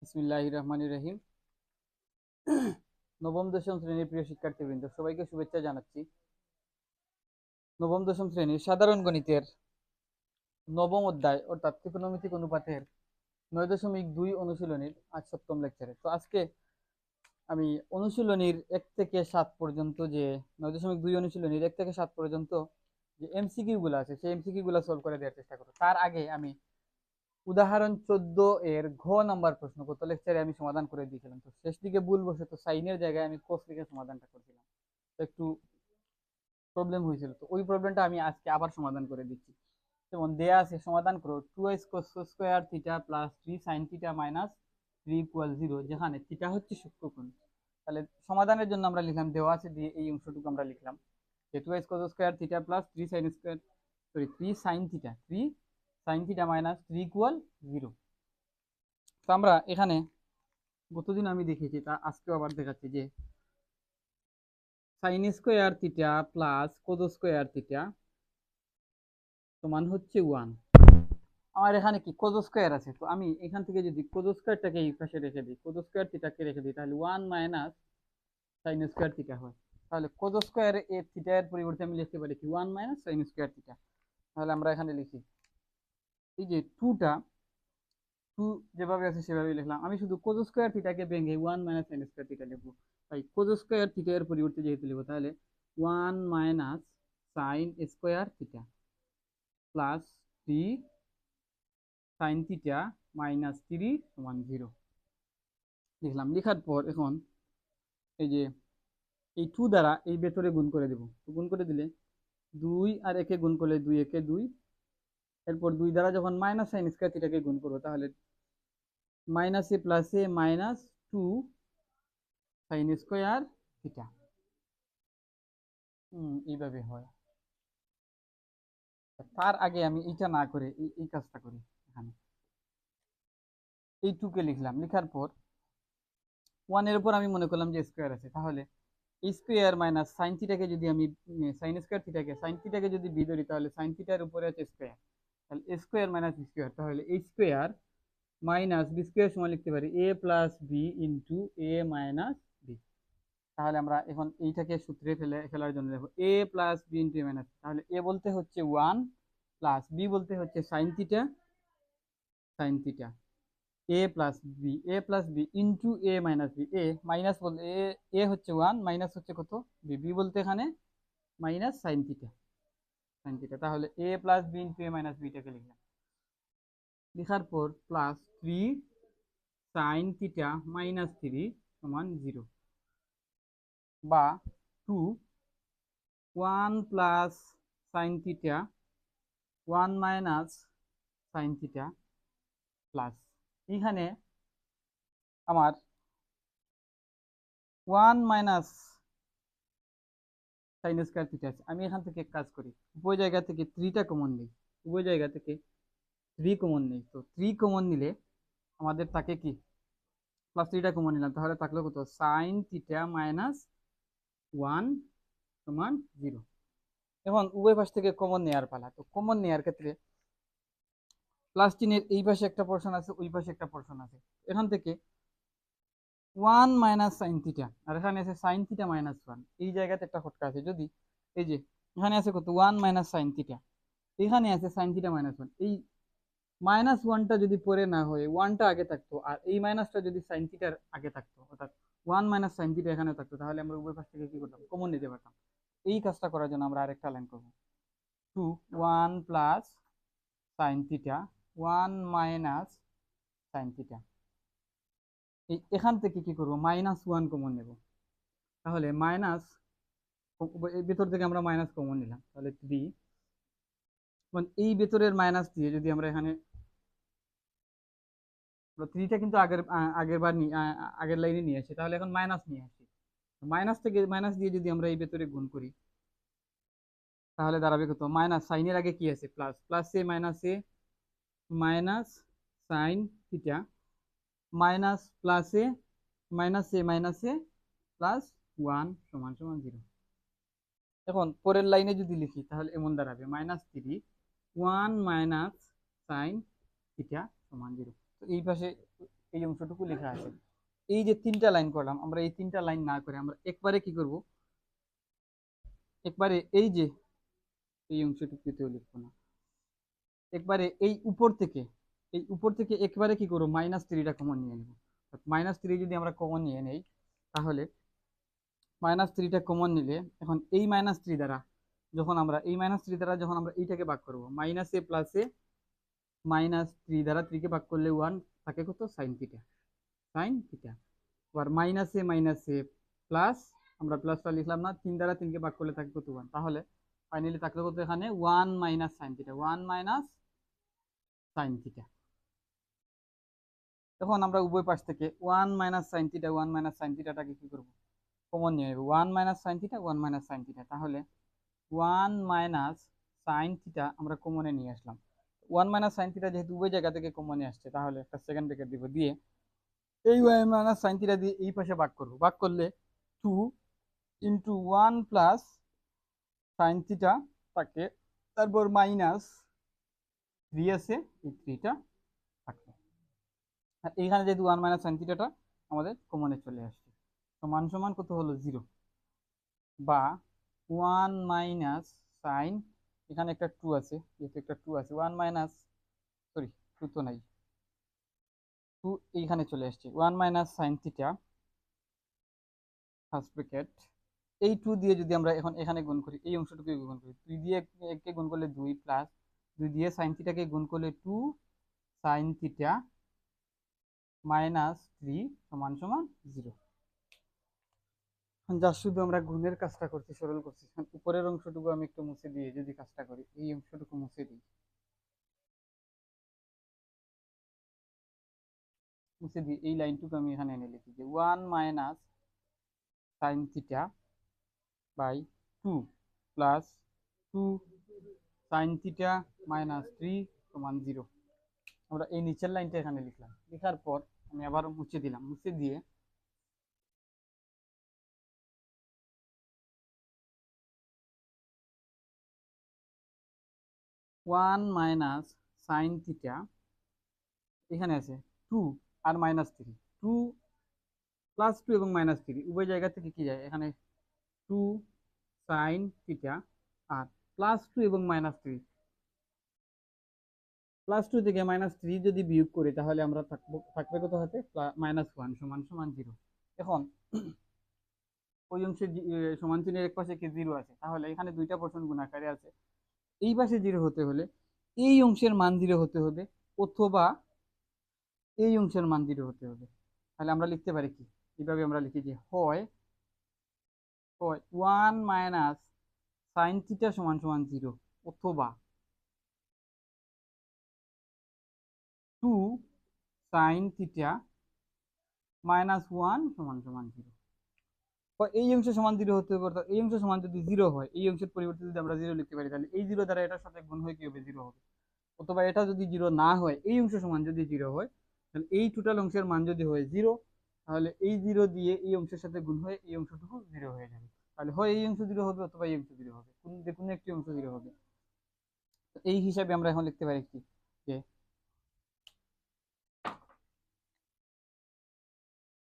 বিসমিল্লাহির রহমানির রহিম। নবম দশম শ্রেণীর প্রিয় শিক্ষার্থীবৃন্দ, সবাইকে শুভেচ্ছা জানাচ্ছি। নবম দশম শ্রেণীর সাধারণ গণিতের নবম অধ্যায় অর্থাৎ ত্রিকোণমিতিক অনুপাতের 9.2 অনুশীলনীর আজ সপ্তম লেকচারে। তো আজকে আমি অনুশীলনীর 1 থেকে 7 পর্যন্ত যে 9.2 অনুশীলনীর 1 থেকে 7 পর্যন্ত যে এমসিকিউ গুলো আছে সেই এমসিকিউ গুলো সলভ করে দেওয়ার চেষ্টা করব। তার আগে আমি উদাহরণ 14 এর ঘ নাম্বার প্রশ্ন গত লেকচারে আমি সমাধান করে দিয়েছিলাম। তো শেষ দিকে ভুলবশত সাইনের জায়গায় আমি কোস লিখে সমাধানটা করছিলাম, তো একটু প্রবলেম হয়েছিল। তো ওই প্রবলেমটা আমি আজকে আবার সমাধান করে দিচ্ছি। যেমন দেয়া আছে, সমাধান করো 2x cos square theta plus 3 sin theta minus 3 equal 0, যেখানে থিটা হচ্ছে সূক্ষ্মকোণ। তাহলে সমাধানের জন্য আমরা লিখলাম, দেওয়া আছে দিয়ে এই অংশটুকু আমরা লিখলাম যে 2x cos square theta plus 3 sin square sorry 3 sin theta 3 sin theta minus 3 equal 0। তো আমরা এখানে গতদিন আমি দেখেছি, তা আজকেও আবার দেখাচ্ছি যে sign square theta plus cos square theta সমান হচ্ছে 1। আমার এখানে কি কোস স্কোয়ার আছে, তো আমি এখান থেকে যদি কোস স্কোয়ারটাকে এই পাশে রেখে দিই, কোস স্কোয়ার থিটাকে রেখে দিই, তাহলে 1 মাইনাস সাইন স্কোয়ার থিটা হয়। তাহলে কোস স্কোয়ার এর থিটা এর পরিবর্তে আমি লিখতে পারি কি 1 মাইনাস সাইন স্কোয়ার থিটা। তাহলে আমরা এখানে লিখি এই যে 2 যেভাবে আছে সেভাবে লিখলাম। আমি শুধু কোস স্কোয়ার থিটাকে ভেঙে 1 মাইনাস সাইন স্কোয়ার থিটা লিখবো। তাই কোস স্কোয়ার থিটা এর পরিবর্তে যেহেতু লিখবো, তাহলে 1 minus sine square theta plus 3 sign theta minus 3 সমান 0 লিখলাম। লিখার পর এখন এই যে এই 2 দ্বারা এই ভেতরে গুণ করে দেব। গুণ করে দিলে 2 আর 1 গুণ করলে 2 1 2, এরপর 2 দ্বারা যখন মাইনাস সাইন স্কোয়ার থিটাকে গুণ করবো, তাহলে minus a plus a minus 2 sign square theta. এইভাবে হয়। তার আগে আমি এইটা না করে এই কাজটা করি। এখানে এই 2 কে লিখলাম। লিখার পর 1 এর উপর আমি মনে করলাম যে স্কোয়ার আছে, তাহলে স্কোয়ার মাইনাস সাইন থিটাকে যদি আমি সাইন স্কোয়ার থিটাকে সাইন থিটাকে যদি বি ধরি, তাহলে সাইন থিটার উপরে আছে স্কোয়ার, তাহলে স্কোয়ার মাইনাস স্কোয়ার, তাহলে এই স্কোয়ার মাইনাস বি স্কোয়ার সমান লিখতে পারি এ প্লাস বি ইন্টু এ মাইনাস বি। তাহলে আমরা এখন এইটাকে সূত্রে ফেলার জন্য দেখো এ প্লাস বি ইন্টু এ মাইনাস, তাহলে এ বলতে হচ্ছে 1 প্লাস বি বলতে হচ্ছে সাইন থিটা এ প্লাস বি ইন্টু এ মাইনাস বি। এ মাইনাস বলতে এ হচ্ছে 1, মাইনাস হচ্ছে কত বি, বি বলতে এখানে মাইনাস সাইন থিটা। তাহলে এ প্লাস বি ইন্টু এ মাইনাস বিটাকে লিখলাম। লিখার পর প্লাস 3 সাইন থিটা মাইনাস 3 সমান 0, বা 2 1 plus sine theta 1 minus sine theta plus এখানে আমার 1 মাইনাস সাইন স্কয়ার থিটা আছে। আমি এখান থেকে কাজ করি, উভয় জায়গা থেকে 3টা কমন নিই, উভয় জায়গা থেকে 3 কমন নিই। তো 3 কমন নিলে আমাদের থাকে কি প্লাস 3টা কমন নিলাম, তাহলে থাকলো কত সাইন থিটা মাইনাস 1 সমান 0। এখন উভয় পাশ থেকে কমন নেওয়ার পালা। তো কমন নেওয়ার ক্ষেত্রে প্লাস চিহ্নের এই পাশে একটা পোরশন আছে, ওই পাশে একটা পোরশন আছে। এখান থেকে 1 মাইনাস সাইন থিটা, আর এখানে আছে সাইন থিটা মাইনাস 1, এই জায়গাতে একটা খটকা আছে। যদি এই যে এখানে আছে কত 1 মাইনাস সাইন থিটা, এখানে আছে সাইন থিটা মাইনাস 1, এই মাইনাস 1টা যদি পরে না হয়ে 1টা আগে থাকতো, আর এই মাইনাসটা যদি সাইন থিটার আগে থাকতো, অর্থাৎ 1 মাইনাস সাইন থিটা এখানে থাকতো, তাহলে আমরা উভয় পাশ থেকে কি করতাম কমন নিতে পারতাম। এই কাজটা করার জন্য আমরা আরেকটা লাইন করবো 2 1 plus sine theta 1 minus sine theta. এখান থেকে কি করব মাইনাস 1 কমন নেব, তাহলে মাইনাস ভেতর থেকে আমরা মাইনাস কমন নিলাম, তাহলে 3 এই ভেতরের মাইনাস দিয়ে যদি আমরা এখানে 3টা কিন্তু আগের লাইনে নিয়ে আসি, তাহলে এখন মাইনাস নিয়ে আসি। মাইনাস দিয়ে যদি আমরা এই ভেতরে গুণ করি, তাহলে দাঁড়াবে কত মাইনাস সাইনের আগে কি আছে plus, plus a minus sine theta minus minus a plus 1 সমান সমান 0। এখন পরের লাইনে যদি লিখি, তাহলে এমন দাঁড়াবে -3 1 মাইনাস সাইন থিটা সমান 0। তো এই পাশে এই অংশটুকু লেখা আছে। এই যে 3টা লাইন করলাম, আমরা এই 3টা লাইন না করে আমরা একবারে কি করব, একবারে এই যে এই অংশটুকুতেও লিখবো না, একবারে এই উপর থেকে একবারে কি করবো, -3টা কমন নিয়ে নেব। -3 যদি আমরা কমন নিয়ে নেই, তাহলে -3টা কমন নিলে এখন এই -3 দ্বারা যখন আমরা যখন আমরা এইটাকে ভাগ করব, -a + a -3 দ্বারা 3 কে ভাগ করলে 1 থাকে কত, sin θ। আবার -a প্লাস, আমরা প্লাসটা লিখলাম না, 3 দ্বারা 3 কে ভাগ করলে থাকে কত, 1। তাহলে ফাইনালি থাকলো কত এখানে, 1 - sin θ, 1 - sin θ। তখন আমরা উভয় পাশ থেকে 1 - sin θ 1 - sin θটাকে কি করব, কমন নিয়ে নেব। 1 - sin θ 1 - sin θ, তাহলে 1 - sin θ আমরা কমনে নিয়ে আসলাম। 1 - sin θ যেহেতু উভয় জায়গা থেকে কমনে আসছে, তাহলে একটা সেকেন্ড ব্র্যাকেট দিব, দিয়ে এই 1 - sin θ দিয়ে এই পাশে ভাগ করব, ভাগ করলে 2 × 1 + sin θ থাকে, তারপর -3 আছে, এই 3টা থাকলো। আর এইখানে যেহেতু 1 - sin θটা আমাদের কমনে চলে আসছে, সমান সমান কত হলো, 0, বা 1 - sin, এখানে একটা 2 আছে, যেহেতু একটা 2 আছে, 1 মাইনাস, সরি 2 তো নাই, 2 এইখানে চলে আসছে, 1 - sin θ ফার্স্ট ব্র্যাকেট, এই 2 দিয়ে যদি আমরা এখন এখানে গুণ করি, এই অংশটুকু গুণ করি, 2 দিয়ে একে গুণ করলে 2 প্লাস 2 দিয়ে sin θটাকে গুণ করলে 2 sin θ -3 সমান সমান 0। যা শুধু আমরা গুণের কাজটা করছি, সরল করছি। উপরের অংশটুকু আমি একটু মুছে দিয়ে যদি কাজটা করি, এই অংশটুকু মুছে দিই, এই লাইনটুকু আমি এখানে এনে লিখি যে 1 - sin θ বাই 2 প্লাস 2 sin θ -3 সমান 0। আমরা এই নিচের লাইনটা এখানে লিখলাম, লেখার পর আমি আবার মুছে দিলাম, মুছে দিয়ে 1 - sin θ এখানে আছে 2 আর -3, 2 +2 এবং -3 উভয় জায়গা থেকে কি যায়, এখানে 2 sin θ আর +2 এবং -3, +2 থেকে -3 যদি বিয়োগ করি, তাহলে আমরা থাকবে কত হাতে, -1 সমান সমান 0। এখন ওই অংশের সমান চিহ্নের এক পাশে কি 0 আছে, তাহলে এখানে দুইটা পোর্শন গুণাকারে আছে, এই পাশে 0 হতে হলে এই অংশের মান 0 হতে হবে, অথবা এই অংশের মান 0 হতে হবে। তাহলে আমরা লিখতে পারি কি, এইভাবে আমরা লিখি যে হয় 1 - sin θ সমান সমান 0, অথবা 2 sin θ -1 সমান সমান 0। এই অংশ সমান 0 হতে হবে, অর্থাৎ এই অংশ সমান যদি 0 হয়, এই অংশের পরিবর্তে যদি আমরা 0 লিখতে পারি, তাহলে এই 0 দ্বারা এটার সাথে গুণ হয়ে কি হবে, 0 হবে। অথবা এটা যদি 0 না হয়, এই অংশ সমান যদি 0 হয়, তাহলে এই টোটাল অংশের মান যদি হয় 0, তাহলে এই 0 দিয়ে এই অংশের সাথে গুণ হয়ে এই অংশটুকু 0 হয়ে যাবে। তাহলে হয় এই অংশ 0 হবে, অথবা এই অংশ 0 হবে, যে কোনো একটি অংশ 0 হবে। তো এই হিসাবে আমরা এখন লিখতে পারি কি, যে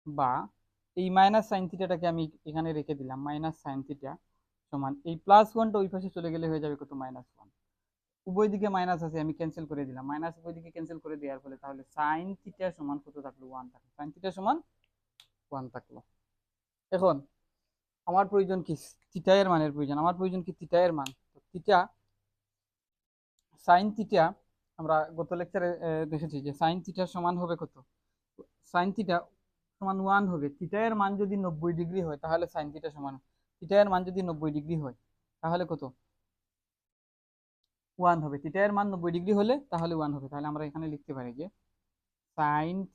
বা এই -sin θটাকে আমি এখানে রেখে দিলাম, -sin θ সমান এই +1টা ওই পাশে চলে গেলে হয়ে যাবে কত, -1। উভয় দিকে মাইনাস আছে, আমি ক্যান্সেল করে দিলাম, মাইনাস উভয় দিকে ক্যান্সেল করে দেওয়ার ফলে তাহলে sin θ সমান কত থাকলো, 1 থাকলো, sin θ সমান 1 থাকলো। এখন আমার প্রয়োজন কি, থিটা এর মানের প্রয়োজন, আমার প্রয়োজন কি থিটা এর মান। তো থিটা, sin θ আমরা গত লেকচারে দেখেছি যে sin θ সমান হবে কত, sin θ সমান 1 হবে। থিটা এর মান যদি 90 ডিগ্রি হয়, তাহলে sin θ সমান, থিটা এর মান যদি 90 ডিগ্রি হয়, তাহলে কত, 1 হবে। থিটা এর মান 90 ডিগ্রি হলে তাহলে 1 হবে। তাহলে আমরা এখানে লিখতে পারি যে sin θ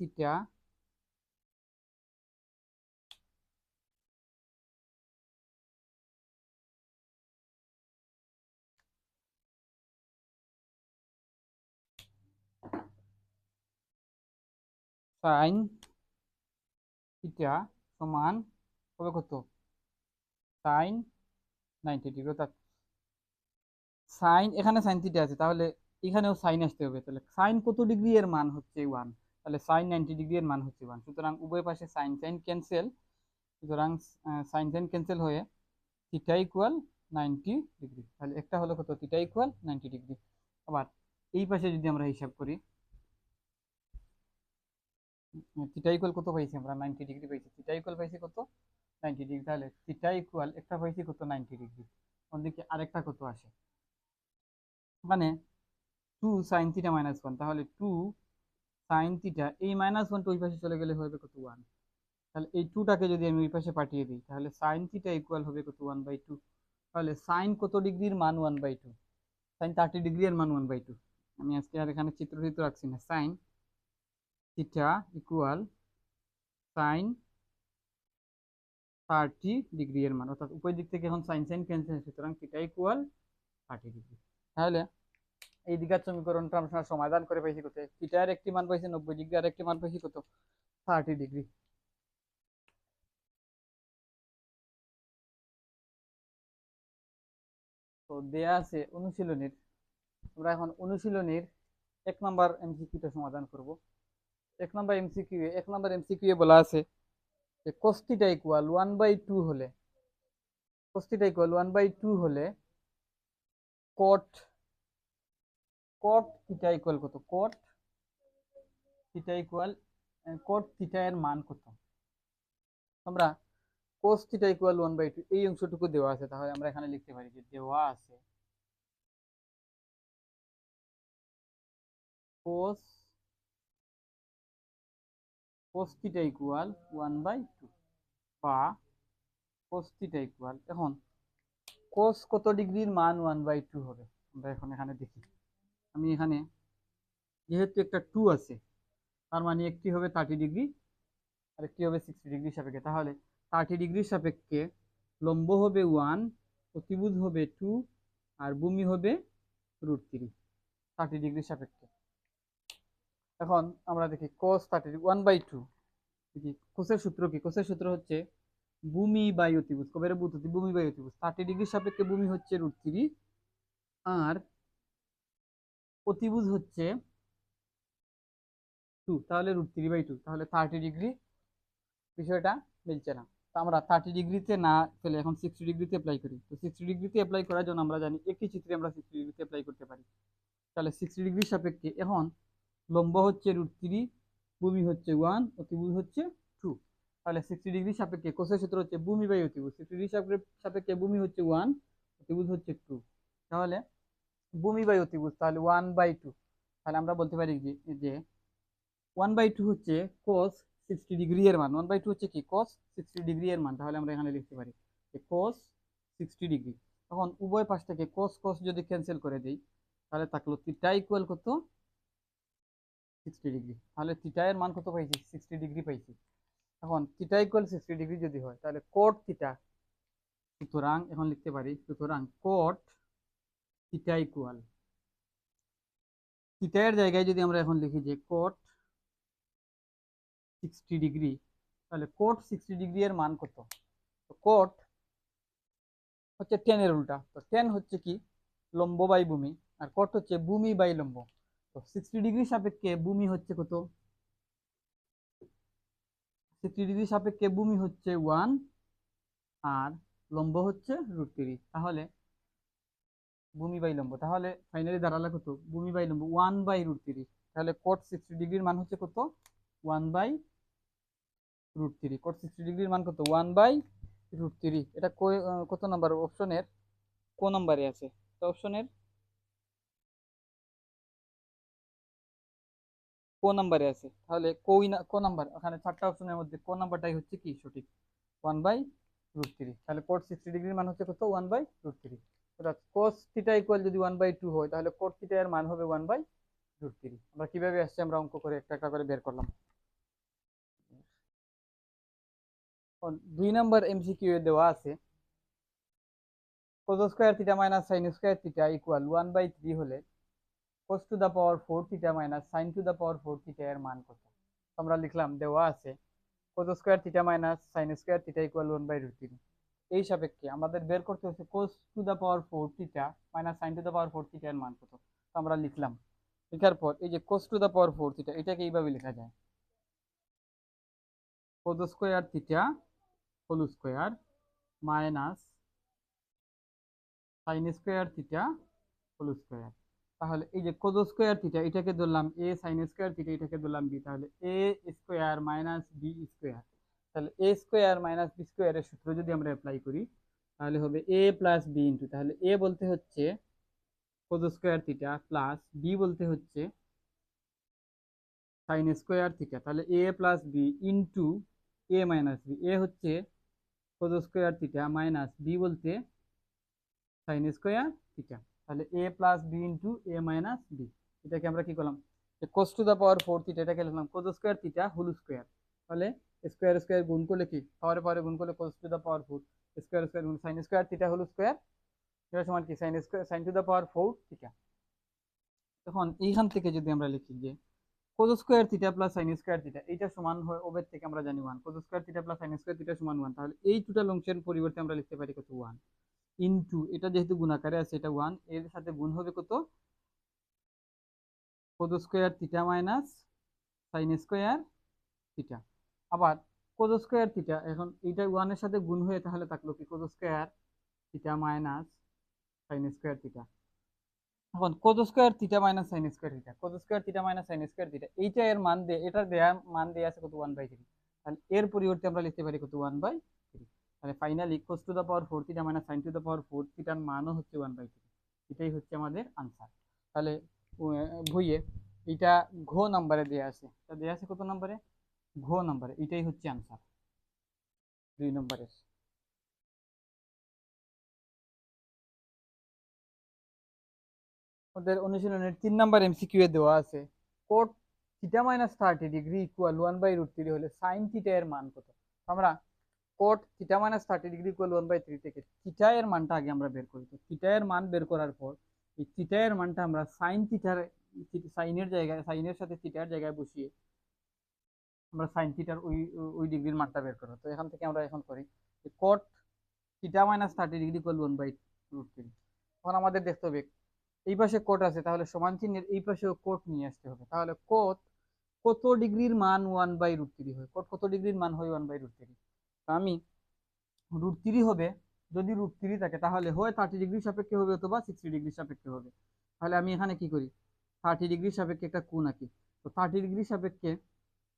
sin θ সমান হবে কত, sin 90 ডিগ্রি, অর্থাৎ সাইন, এখানে sin θ আছে, তাহলে এখানেও সাইন আসতে হবে। তাহলে সাইন কত ডিগ্রি এর মান হচ্ছে 1, তাহলে সাইন 90 ডিগ্রি এর মান হচ্ছে 1। সুতরাং উভয় পাশে সাইন সাইন ক্যান্সেল, সুতরাং সাইন সাইন ক্যান্সেল হয়ে থিটা ইকুয়াল 90 ডিগ্রি। তাহলে একটা হলো কত, থিটা ইকুয়াল 90 ডিগ্রি। আবার এই পাশে যদি আমরা হিসাব করি, থিটা ইকুয়াল কত পাইছি আমরা, 90 ডিগ্রি পাইছি। থিটা ইকুয়াল পাইছি কত, 90 ডিগ্রি। তাহলে থিটা ইকুয়াল একটা পাইছি কত, 90 ডিগ্রি। অন্যদিকে আরেকটা কত আসে, মানে 2 sin θ - 1, তাহলে 2 sin θ, এই -1 ওই পাশে চলে গেলে হবে কত, 1। তাহলে এই 2টাকে যদি আমি ওই পাশে পাঠিয়ে দিই, তাহলে sin θ ইকুয়াল হবে কত, 1/2। তাহলে সাইন কত ডিগ্রির মান 1/2, সাইন 30 ডিগ্রি এর মান 1/2। আমি আজকে আর এখানে চিত্র রাখছি না। Sine theta equal sine 30 degree এর মান, অর্থাৎ উপর দিক থেকে এখন সাইন সাইন ক্যান্সেল, সুতরাং থিটা ইকুয়াল 30 ডিগ্রি। তাহলে এই দ্বিঘাত সমীকরণটা আমরা সমাধান করে পাইছি কত, থিটার একটি মান পাইছি 90 ডিগ্রি, আর একটি মান পাইছি কত, 30 ডিগ্রি। তো দেয়া আছে অনুশীলনীর, আমরা এখন অনুশীলনীর 1 নম্বর এমসিকিউটা সমাধান করব। 1 নম্বর এমসিকিউ এ বলা আছে যে cos θ ইকুয়াল 1/2 হলে, cos θ ইকুয়াল 1/2 হলে cot θ ইকুয়াল কত, cot θ ইকুয়াল cot θ এর মান কত। আমরা cos θ ইকুয়াল 1/2 এই অংশটুকু দেওয়া আছে, তাহলে আমরা এখানে লিখতে পারি যে দেওয়া আছে cos θ ইকুয়াল 1/2, বা cos θ ইকুয়াল, এখন cos কত ডিগ্রির মান 1/2 হবে আমরা এখন এখানে দেখি। আমি এখানে যেহেতু একটা 2 আছে, তার মানে একটি হবে 30 ডিগ্রি আর একটি হবে 60 ডিগ্রি সাপেক্ষে। তাহলে 30 ডিগ্রির সাপেক্ষে লম্ব হবে 1, অতিভুজ হবে 2, আর ভূমি হবে √3, 30 ডিগ্রির সাপেক্ষে। এখন আমরা দেখি cos 30 1/2, দেখি কোসের সূত্র কি। কোসের সূত্র হচ্ছে ভূমি বাই অতিভুজ, কবের বুদ্ধি, ভূমি বাই অতিভুজ। 30 ডিগ্রির সাপেক্ষে ভূমি হচ্ছে √3, আর অতিভুজ হচ্ছে 2, তাহলে √3/2। তাহলে 30 ডিগ্রি বিষয়টা মিলছে না। তো আমরা 30 ডিগ্রিতে না ফেলে এখন 60 ডিগ্রিতে অ্যাপ্লাই করি। তো 60 ডিগ্রিতে অ্যাপ্লাই করার জন্য আমরা জানি একই চিত্রে আমরা 60 ডিগ্রিতে অ্যাপ্লাই করতে পারি। তাহলে 60 ডিগ্রির সাপেক্ষে এখন লম্ব হচ্ছে √3, ভূমি হচ্ছে 1, অতিভুজ হচ্ছে 2। তাহলে 60 ডিগ্রির সাপেক্ষে কোসের সূত্র হচ্ছে ভূমি বাই অতিভুজ। 60 ডিগ্রির সাপেক্ষে ভূমি হচ্ছে 1, অতিভুজ হচ্ছে 2। তাহলে ভূমি বাই অতিভুজ, তাহলে 1/2। তাহলে আমরা বলতে পারি যে 1/2 হচ্ছে cos 60 ডিগ্রি এর মান। 1/2 হচ্ছে কি, cos 60 ডিগ্রি এর মান। তাহলে আমরা এখানে লিখতে পারি যে cos 60 ডিগ্রি। তখন উভয় পাশ থেকে cos cos যদি ক্যান্সেল করে দেই, তাহলে থাকলো থিটা ইকুয়াল কত, 60 ডিগ্রি। তাহলে থিটা এর মান কত পাইছি, 60 ডিগ্রি পাইছি। এখন থিটা ইকুয়াল 60 ডিগ্রি যদি হয়, তাহলে cot থিটা, সুতরাং এখন লিখতে পারি, সুতরাং cot থিটা ইকুয়াল, থিটা এর জায়গায় যদি আমরা এখন লিখি যে cot 60 ডিগ্রি, তাহলে cot 60 ডিগ্রি এর মান কত। তো cot হচ্ছে tan এর উল্টা, তো tan হচ্ছে কি, লম্ব বাই ভূমি, আর cot হচ্ছে ভূমি বাই লম্ব। তো 60 ডিগ্রি সাপেক্ষে ভূমি হচ্ছে কত, 60 ডিগ্রি সাপেক্ষে ভূমি হচ্ছে 1, আর লম্ব হচ্ছে √3। তাহলে ভূমি বাই লম্ব, তাহলে ফাইনালি দাঁড়ালে কত, ভূমি বাই লম্ব 1/√3। তাহলে cot 60 ডিগ্রির মান হচ্ছে কত, 1/√3। cot 60 ডিগ্রির মান কত, 1/√3। এটা কত নাম্বার অপশনের, কোন নাম্বারে আছে, তো অপশনের কোন নাম্বারে আছে, তাহলে কোন নাম্বার, ওখানে 4টা অপশনের মধ্যে কোন নাম্বারটাই হচ্ছে কি সঠিক, 1/√3। তাহলে cot 60 ডিগ্রির মান হচ্ছে কত, 1/√3। অর্থাৎ cos থিটা ইকুয়াল যদি 1/2 হয়, তাহলে cot থিটা এর মান হবে 1/√3। আমরা কিভাবে আসছে, আমরা অঙ্ক করে একটা একটা করে বের করলাম। 2 নম্বর এমসিকিউ এ দেওয়া আছে cos square theta minus sin square theta equal 1/3 হলে cos to the power 4 theta minus sin to the power 4 theta এর মান কত। আমরা লিখলাম দেওয়া আছে cos square theta minus sin square theta equal 1/√3। এই সাপেক্ষে আমাদের বের করতে হচ্ছে cos to the power 4 theta minus sin to the power 4 theta এর মান কত। তো আমরা লিখলাম লেখার পর এই যে cos to the power 4 theta, এটাকে এইভাবে লেখা যায় cos square theta whole square minus sine square theta whole square. তাহলে এই যে cos স্কোয়ার থিটা এটাকে ধরলাম a, সাইন স্কোয়ার থিটা এটাকে ধরলাম b, তাহলে a square minus b square. তাহলে a স্কোয়ার মাইনাস b স্কোয়ারের সূত্র যদি আমরা অ্যাপ্লাই করি তাহলে হবে a প্লাস b ইন্টু, তাহলে a বলতে হচ্ছে cos square theta plus b বলতে হচ্ছে সাইন স্কোয়ার থিটা, তাহলে a plus b into a minus b। a হচ্ছে cos square theta minus b বলতে সাইন স্কোয়ার থিটা, তাহলে a plus b into a minus b। এটাকে আমরা কি করলাম cos to the power 4 theta, এটাকে লিখলাম cos square theta whole square. তাহলে স্কোয়ার স্কোয়ার গুণ করলে কি পাওয়ারে পাওয়ারে গুণ করলে cos to the power 4 square square গুণ sine square theta whole square, এটা সমান কি sine square sine to the power 4 theta. এখন এইখান থেকে যদি আমরা লিখি যে cos square theta plus sine square theta এইটা সমান হয় ওবের থেকে আমরা জানি 1, cos square theta plus sine square theta সমান 1, তাহলে এই টোটাল অংশের পরিবর্তে আমরা লিখতে পারি কত 1 ইনটু, এটা যেহেতু গুণাকারে আছে এটা 1, এর সাথে গুণ হবে কত cos square theta minus sine square theta. আবার cos স্কোয়ার থিটা এখন এইটা 1 এর সাথে গুণ হয়ে তাহলে থাকলো কি cos square theta minus sine square theta. এখন cos square theta minus sine square theta, cos square theta minus sine square theta এইটা এর মান দিয়ে এটা দেয়া মান দিয়ে আছে কত 1/3, তাহলে এর পরিবর্তে আমরা লিখতে পারি কত 1/3। তাহলে finally cos to the power 4 theta minus sine to the power 4 থিটার মানও হচ্ছে 1/3। এটাই হচ্ছে আমাদের আনসার। তাহলে ভুইয়ে এটা ঘ নাম্বারে দেয়া আছে, এটা দেয়া আছে কত নাম্বারে ঘ নাম্বারে, এটাই হচ্ছে আনসার 2 নম্বরের। ওদের অনুশীলনের 3 নাম্বার এমসিকিউ এ দেওয়া আছে coat theta minus 30 degree equal 1/√3 হলে সাইন থিটা এর মান কত। আমরা coat theta minus 30 degree equal 1/3 থেকে থিটা এর মানটা আগে আমরা বের করি। তো থিটা এর মান বের করার পর এই থিটা এর মানটা আমরা সাইন থিটার সাইনের জায়গায় সাইনের সাথে থিটার জায়গায় বসিয়ে আমরা সাইন থিটার ওই ওই ডিগ্রির মানটা বের করব। তো এখান থেকে আমরা এখন করি coat theta minus 30 degree equal 1/√3। এখন আমাদের দেখতে হবে এই পাশে কোট আছে, তাহলে সমান চিহ্নের এই পাশেও কোট নিয়ে আসতে হবে। তাহলে কোট কত ডিগ্রির মান 1/√3 হয়, কোট কত ডিগ্রির মান হয় 1/√3। আমি √3 হবে, যদি √3 থাকে তাহলে হয় 30 ডিগ্রি সাপেক্ষে হবে অথবা 60 ডিগ্রি সাপেক্ষে হবে। তাহলে আমি এখানে কি করি 30 ডিগ্রি সাপেক্ষে একটা কোণ আঁকি। তো 30 ডিগ্রি সাপেক্ষে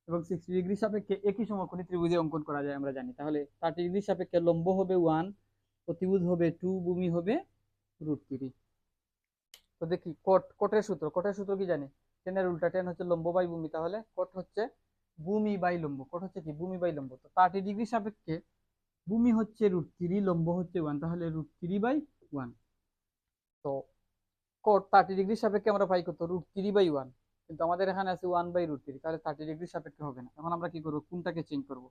এবং 60 ডিগ্রি সাপেক্ষে একই সমকোণী ত্রিভুজে অঙ্কন করা যায় আমরা জানি। তাহলে 30 ডিগ্রি সাপেক্ষে লম্ব হবে 1, অতিভুজ হবে 2, ভূমি হবে √3। তো দেখি কোটের সূত্র কি জানি, টেনের উল্টা, টেন হচ্ছে লম্ব বাই ভূমি, তাহলে কোট হচ্ছে ভূমি বাই লম্ব, কোট হচ্ছে কি ভূমি বাই লম্ব। তো 30 ডিগ্রি সাপেক্ষে ভূমি হচ্ছে √3, লম্ব হচ্ছে 1, তাহলে √3/1। তো কোট 30 ডিগ্রি সাপেক্ষে আমরা পাই কত √3/1, কিন্তু আমাদের এখানে আছে 1/√3, তাহলে 30 ডিগ্রি সাপেক্ষে হবে না। এখন আমরা কি করবো কোনটাকে চেঞ্জ করব,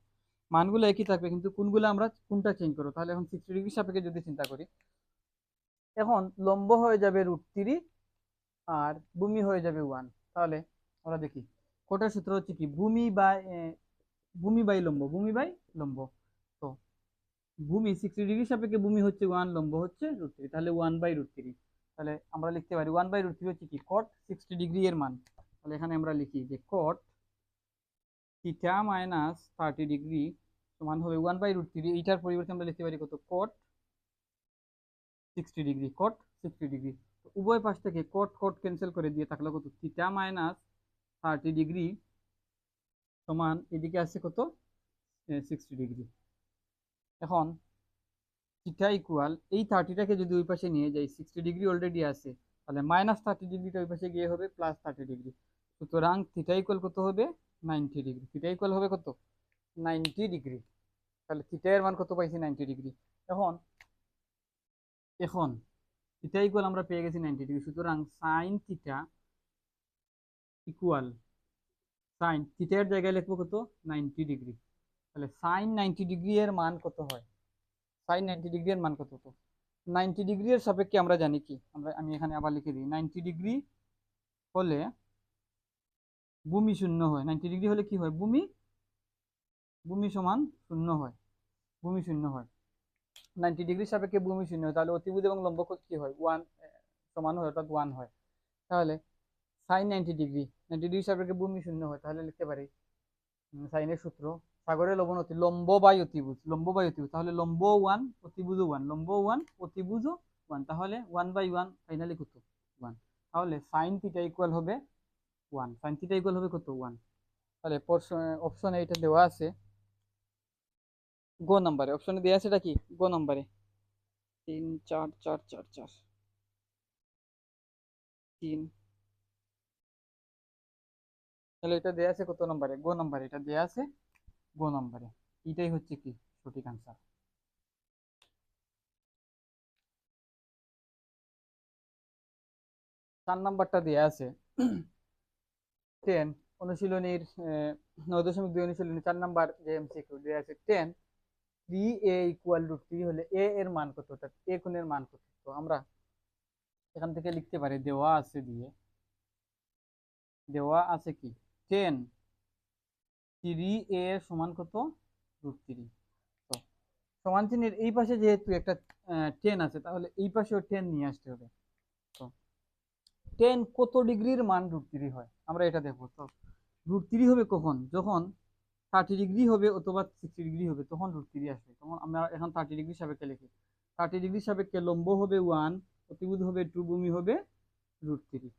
মানগুলো একই থাকবে কিন্তু কোনগুলো আমরা কোনটা চেঞ্জ করবো। তাহলে এখন 60 ডিগ্রি সাপেক্ষে যদি চিন্তা করি, এখন লম্ব হয়ে যাবে √3 আর ভূমি হয়ে যাবে 1। তাহলে আমরা দেখি কোটের সূত্র হচ্ছে কি ভূমি বাই লম্ব, ভূমি বাই লম্ব। তো ভূমি 60 ডিগ্রি সাপেক্ষে ভূমি হচ্ছে 1, লম্ব হচ্ছে √3, তাহলে 1/√3। তাহলে আমরা লিখতে পারি 1/√3 হচ্ছে কি cot 60 ডিগ্রি এর মান। তাহলে এখানে আমরা লিখি যে cot থিটা মাইনাস 30 ডিগ্রি সমান হবে 1/√3, এইটার পরিবর্তে আমরা লিখতে পারি কত cot 60 ডিগ্রি, cot 60 ডিগ্রি। উভয় পাশ থেকে cot cot ক্যান্সেল করে দিয়ে থাকলে কত থিটা মাইনাস 30 ডিগ্রি সমান এদিকে আসছে কত 60 ডিগ্রি। এখন থিটা ইকুয়াল এই 30টাকে যদি ওই পাশে নিয়ে যাই, 60 ডিগ্রি অলরেডি আছে, তাহলে মাইনাস 30 ডিগ্রিটা ওই পাশে গিয়ে হবে প্লাস 30 ডিগ্রি। সুতরাং থিটা ইকুয়াল কত হবে 90 ডিগ্রি, থিটা ইকুয়াল হবে কত 90 ডিগ্রি। তাহলে থিটা এর মান কত পাইছি 90 ডিগ্রি। এখন এখন থিটা ইকুয়াল আমরা পেয়ে গেছি 90 ডিগ্রি, সুতরাং সাইন থিটা ইকুয়াল সাইন থিটার জায়গায় লিখবো কত 90 ডিগ্রি। তাহলে সাইন 90 ডিগ্রি এর মান কত হয়, সাইন 90 ডিগ্রি এর মান কত, তো 90 ডিগ্রি এর সাপেক্ষে আমরা জানি কি, আমি এখানে আবার লিখে দিই 90 ডিগ্রি হলে ভূমি শূন্য হয়। 90 ডিগ্রি হলে কি হয় ভূমি ভূমি সমান শূন্য হয়, ভূমি শূন্য হয়। 90 ডিগ্রি সাপেক্ষে ভূমি শূন্য হয়, তাহলে অতিভুজ এবং লম্ব কি হয় 1 সমান হয়, অর্থাৎ 1 হয়। তাহলে সাইন 90 ডিগ্রি, 90 ডিগ্রি সাপেক্ষে ভূমি শূন্য হয়, তাহলে লিখতে পারি সাইনের সূত্র সাগরের লবণ অতি লম্ব বাই অতিভুজ, লম্ব বাই অতিভুজ, তাহলে লম্ব 1 অতিভুজ 1, লম্ব 1 অতিভুজ 1, তাহলে 1/1 ফাইনালি কত 1, তাহলে সাইন থিটা ইকুয়াল হবে 1, সাইন থিটা ইকুয়াল হবে কত 1। তাহলে অপশনে এটা দেওয়া আছে গো নাম্বারে, অপশনে দেওয়া আছে এটা কি গো নাম্বারে 3 4 4 4 4 3, তাহলে এটা দেওয়া আছে কত নম্বরে গো নাম্বারে, এটা দেওয়া আছে গো নাম্বারে, এটাই হচ্ছে কি সঠিক আনসার। 4 নাম্বারটা দেওয়া আছে 10 অনুশীলনীর 9.2 অনুশীলনী 4 নাম্বার যে এমসিকিউ দেওয়া আছে 10 3a ইকুয়াল রুট 3 হলে a এর মান কত, অর্থাৎ a কোণের মান কত। তো আমরা এখান থেকে লিখতে পারি দেওয়া আছে দিয়ে, দেওয়া আছে কি 10 3a সমান কত রুট 3। তো সমান চিহ্নের এই পাশে যেহেতু একটা 10 আছে, তাহলে এই পাশেও 10 নিয়ে আসতে হবে। তো 10 কত ডিগ্রির মান রুট 3 হয় আমরা এটা দেখবো। তো রুট 3 হবে কখন, যখন 30 ডিগ্রি হবে অথবা 60 ডিগ্রি হবে, তখন রুট 3 আসবে। তখন আমরা এখন 30 ডিগ্রি সাপেক্ষে লিখি, 30 ডিগ্রি সাপেক্ষে লম্ব হবে 1, অতিভুজ হবে 2, ভূমি হবে রুট 3।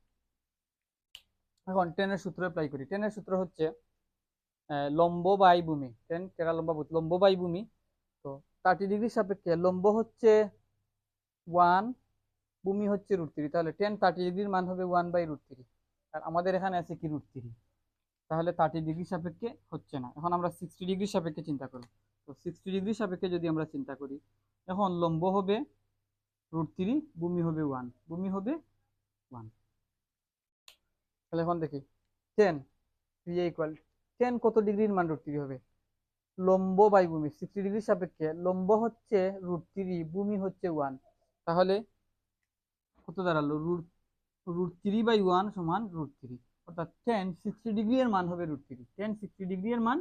এখন 10 এর সূত্র অ্যাপ্লাই করি। 10 এর সূত্র হচ্ছে লম্ব বাই ভূমি, 10 টেরা লম্ব লম্ব বাই ভূমি। তো 30 ডিগ্রি সাপেক্ষে লম্ব হচ্ছে 1, ভূমি হচ্ছে রুট 3, তাহলে 10 30 ডিগ্রির মান হবে 1/√3, আর আমাদের এখানে আছে কি রুট 3, তাহলে 30 ডিগ্রি সাপেক্ষে হচ্ছে না। এখন আমরা 60 ডিগ্রি সাপেক্ষে চিন্তা করি। তো 60 ডিগ্রি সাপেক্ষে যদি আমরা চিন্তা করি, এখন লম্ব হবে রুট 3, ভূমি হবে 1, ভূমি হবে 1। তাহলে এখন দেখি 10 3 ইকুয়াল 10 কত ডিগ্রির মান রুট 3 হবে, লম্ব বাই ভূমি 60 ডিগ্রি সাপেক্ষে লম্ব হচ্ছে রুট 3, ভূমি হচ্ছে 1, তাহলে কত দাঁড়ালো রুট 3/1 সমান রুট 3, অর্থাৎ 10 60 ডিগ্রি এর মান হবে রুট 3, 10 60 ডিগ্রি এর মান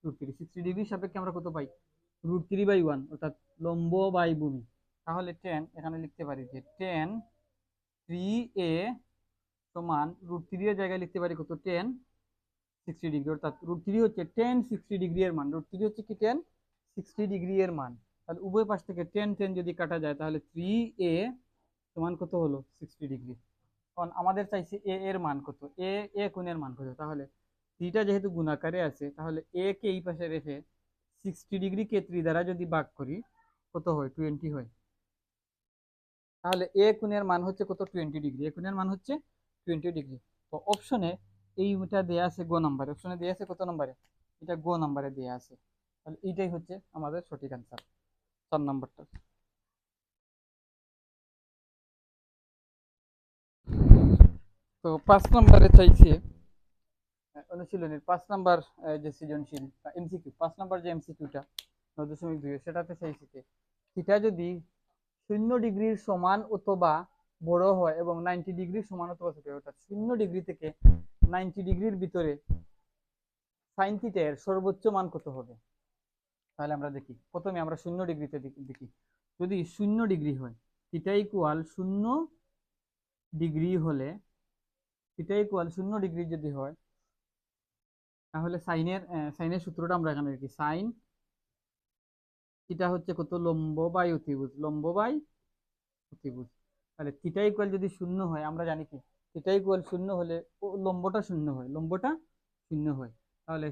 রুট 3, 60 ডিগ্রি সাপেক্ষে আমরা কত পাই রুট 3/1, অর্থাৎ লম্ব বাই ভূমি। তাহলে 10 এখানে লিখতে পারি যে 10 3a সমান রুট 3 এর জায়গায় লিখতে পারি কত 10 60 ডিগ্রি, অর্থাৎ রুট 3 হচ্ছে 10 60 ডিগ্রি এর মান, রুট 3 হচ্ছে কি 10 60 ডিগ্রি এর মান। তাহলে উভয় পাশ থেকে 10 10 যদি কাটা যায়, তাহলে 3a সমান কত হলো 60 ডিগ্রি। কারণ আমাদের চাইছে এ এর মান কত, এ কোণের মান কত, তাহলে থ্রিটা যেহেতু গুণাকারে আছে, তাহলে এ কে এই পাশে রেখে 60 ডিগ্রিকে 3 দ্বারা যদি ভাগ করি কত হয় 20 হয়। তাহলে এ কোণের মান হচ্ছে কত 20 ডিগ্রি, এ কোণের মান হচ্ছে 20 ডিগ্রি। তো অপশনে এইটা দেয়া আছে গো নাম্বারে, অপশনে দেয়া আছে কত নাম্বারে, এটা গো নাম্বারে দেয়া আছে। তাহলে এইটাই হচ্ছে আমাদের সঠিক আনসার 4 নাম্বারটা। তো 5 নাম্বারে চাইছে অনুশীলনীর 5 নাম্বার যে সৃজনশীল এমসিকিউ, 5 নাম্বার যে এমসিকিউটা 9.2 সেটাতে চাইছে থিটা যদি 0 ডিগ্রির সমান অথবা বড় হয় এবং 90 ডিগ্রির সমান অথবা ছোট হয়, অর্থাৎ 0 ডিগ্রি থেকে 90 ডিগ্রির ভিতরে সাইন থিটা এর সর্বোচ্চ মান কত হবে। তাহলে আমরা দেখি, প্রথমে আমরা 0 ডিগ্রিতে দেখি, যদি 0 ডিগ্রি হয় থিটা ইকুয়াল 0 ডিগ্রি হলে, থিটা ইকুয়াল 0 ডিগ্রি যদি হয়, তাহলে সাইনের সূত্রটা আমরা এখানে দেখি, সাইন থিটা হচ্ছে কত লম্ব বাই অতিভুজ, লম্ব বাই অতিভুজ। তাহলে থিটা ইকুয়াল যদি 0 হয়, আমরা জানি কি থিটা ইকুয়াল 0 হলে লম্বটা 0 হয়, লম্বটা 0 হয়, তাহলে